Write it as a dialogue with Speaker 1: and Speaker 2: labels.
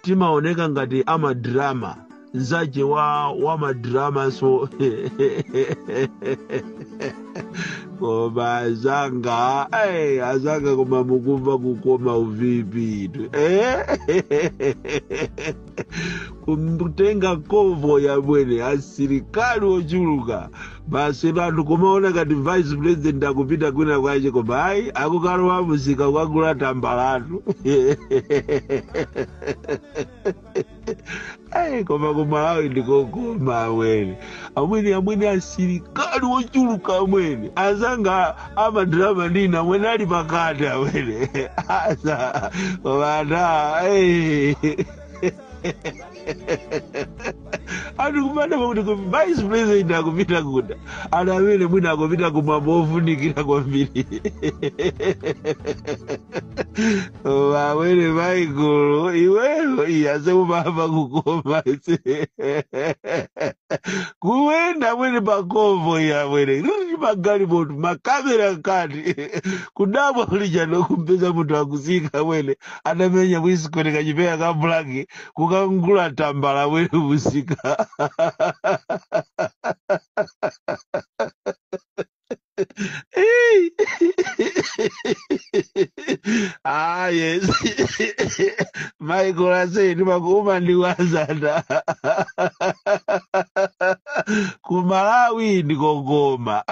Speaker 1: timaoneka ngati amadrama nzache wa madrama so koma azanga koma mukumva kukoma uvipi kumtenga kovo ya mwene asilikali ochuluka basi bantu kumaona kati vice president akupita kwina kwache koma ayi akukalowa muzika kwagula tambalatu koma kumalawi ndikokoma amwene asilikali ochuluka amwene azanga amadrama ndina amwene ali pakati amwene asa komanda kumanda kuti vice president akupita kuda ana amene mwina akupita kumambo ofunikira kwambiri amwene maikulu iweyo iyase kumamba kukoma kuwenda amwene pakovo ya amwene riri magalimoto makamera nkati kudabwa kulichano kumpeza munthu akusika amwene anamenya kuisikoneka chipeya ka blaki kukangula tambala amwene musika yes Michael aseni makuma ndiwazana kumalawi ndikogoma